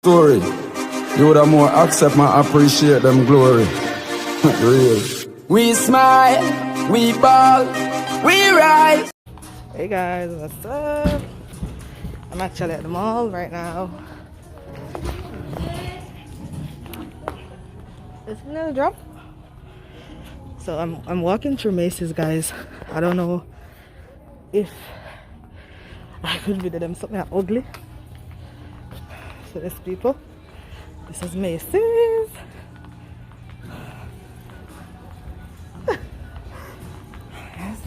Story. You would have more accept and appreciate them glory. Real. We smile, we ball, we rise. Hey guys, what's up? I'm actually at the mall right now. It's a little drop. So I'm walking through Macy's, guys. I don't know if I could video them something ugly. So there's people. This is Macy's. Yes.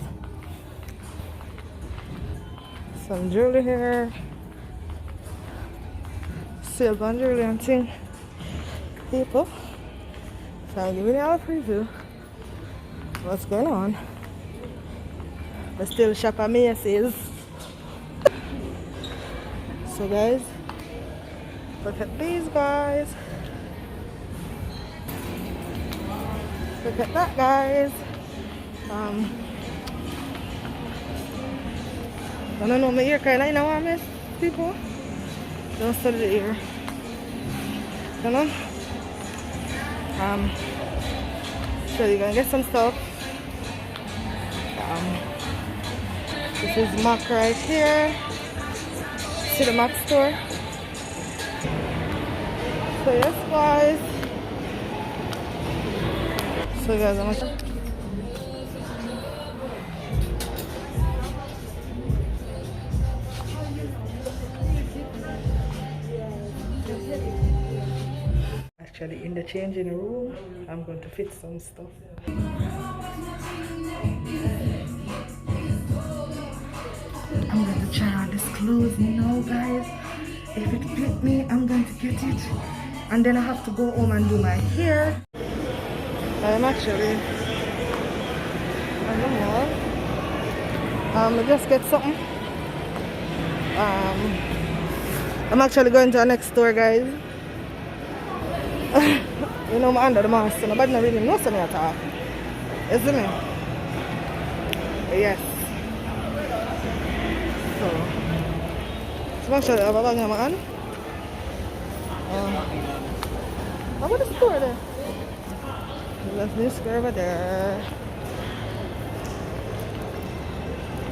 Some jewelry here. Silver and jewelry and thing. People. So I'll give you a preview. What's going on? But still shop at Macy's. So guys, look at these guys. Look at that, guys. I don't know, my ear kind of warm, miss people. Don't study the ear. You know? So you're gonna get some stuff. This is Mac right here. See the Mac store. So yes, guys. So guys, I'm gonna actually in the changing room. I'm going to fit some stuff. I'm going to try on this clothes, you know, guys. If it fit me, I'm going to get it. And then I have to go home and do my hair. I'm actually on the mall. I just get something. I'm actually going to our next store, guys. You know, I'm under the mask, so nobody really knows me at all. Isn't it? Yes. So I'm actually have a bag in my hand. How about the store there? There's this store over there.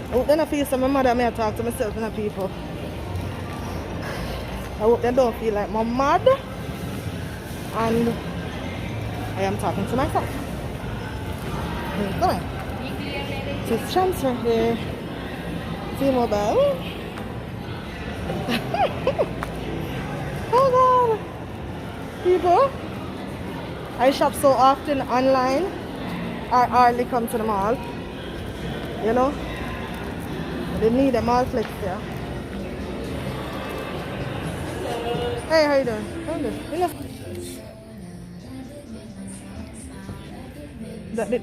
I hope they don't feel so my mother may talk to myself and the people. I hope they don't feel like I'm mad. And I am talking to myself. Come on. So it's transfer here. T-Mobile. Oh God. People, I shop so often online. I hardly come to the mall. You know? They need a mall flex there. Hey, how you doing? How you doing?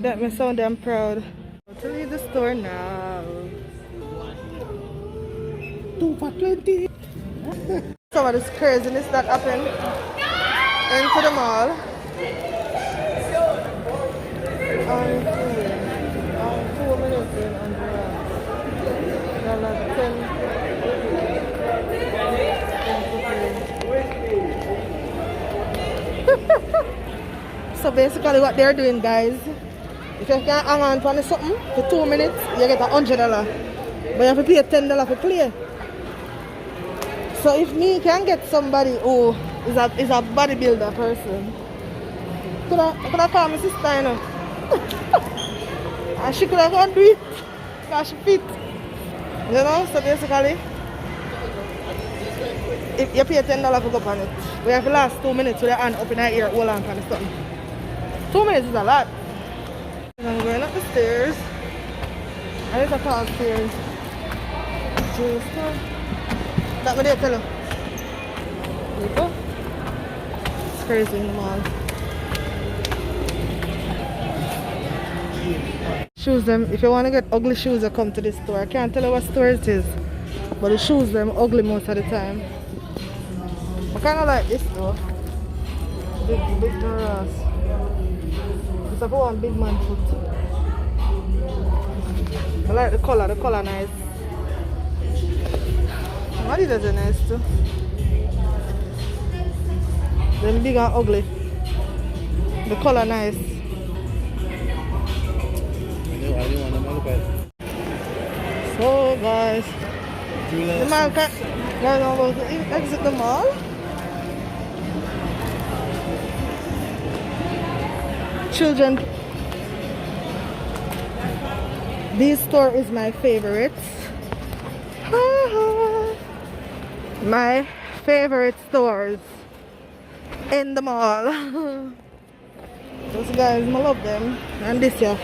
That me sound damn proud. To leave the store now. 2 for 20. Some of this craziness that happened into the mall. 2 minutes in and So basically what they're doing, guys, if you can hang on to something for 2 minutes, you get $100. But you have to pay $10 for play. So if me can get somebody who is a bodybuilder person, could I call my sister, you know? And she could have gone do it because she fit. You know, so basically, if you pay $10 for go on it, we have the last 2 minutes with your hand up in her ear, hold on for something. 2 minutes is a lot. I'm going up the stairs. And it's a tall stairs. That what they tell you. There you go. It's crazy in the mall. Shoes them, if you want to get ugly shoes, you come to this store. I can't tell you what store it is, but the shoes them ugly most of the time. I kind of like this though. Big grass. It's like one big man foot. I like the color nice. Adidas are nice too. Them big and ugly. The color nice. I didn't want to look at. So guys, the man can guys I'm about to exit the mall. Children. This store is my favorite. My favorite stores in the mall. Those guys, I love them. And this year,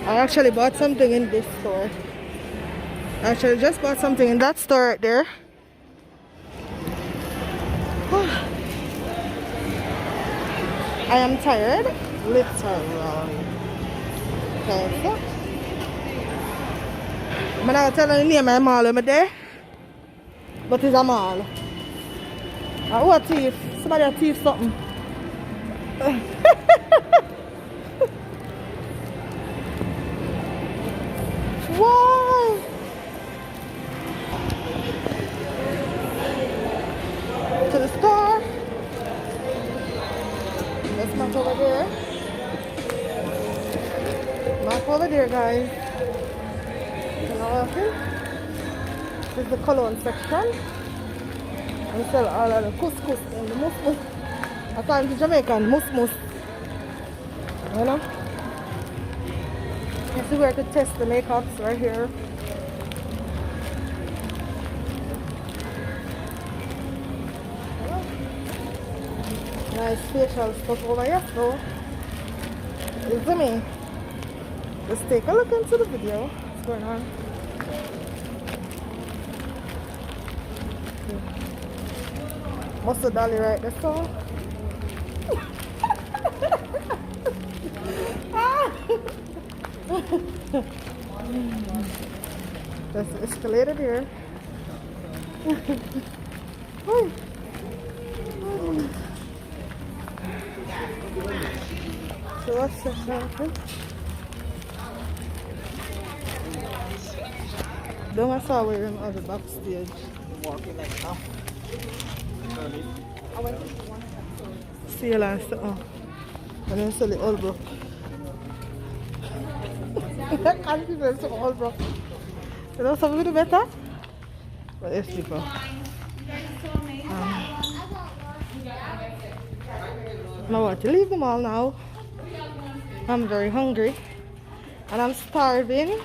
I actually bought something in this store. I actually just bought something in that store right there. I am tired, literally. Okay, so I'm not telling you the name of the mall I'm there, but it's a mall. Who a thief? Somebody a thief something. Why? To the store. Let's map over there. Map over there, guys. This is the cologne section. We sell all of the couscous and the musmus. I call it Jamaican musmus. You know? You see where I could test the makeups right here. Nice facial stuff over here, so you see me? Let's take a look into the video. What's going on? Mustard dolly right there, so that's the escalator here. So what's the shopping? Don't I saw where him on the backstage walking like that. See you last and then sell it all broke. I can't people so all broke. You know something do better? But yes people. I want to leave them all now. I'm very hungry and I'm starving.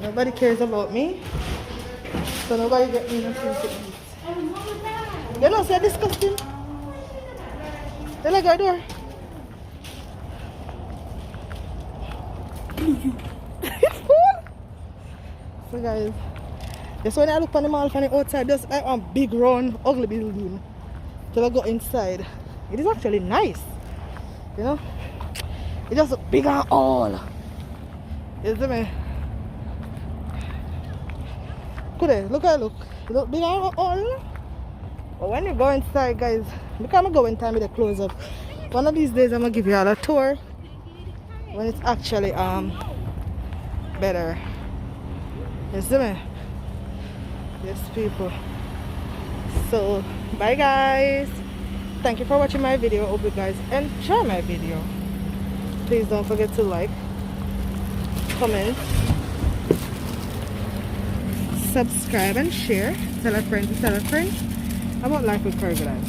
Nobody cares about me, so nobody get me nothing to eat. You know, say disgusting. They like our door. It's cool. So guys, just when I look on the mall from the outside, just like one big round ugly building. Till I go inside, it is actually nice. You know, it just big and all. You see me? Good. Look at look. Look big and all. But when you go inside, guys, because I'm going time with the close up. One of these days I'm gonna give you all a tour when it's actually better. You see me? Yes people. So bye guys. Thank you for watching my video. Hope you guys enjoy my video. Please don't forget to like, comment, subscribe and share. Tell a friend to tell a friend about Life with Caribbean.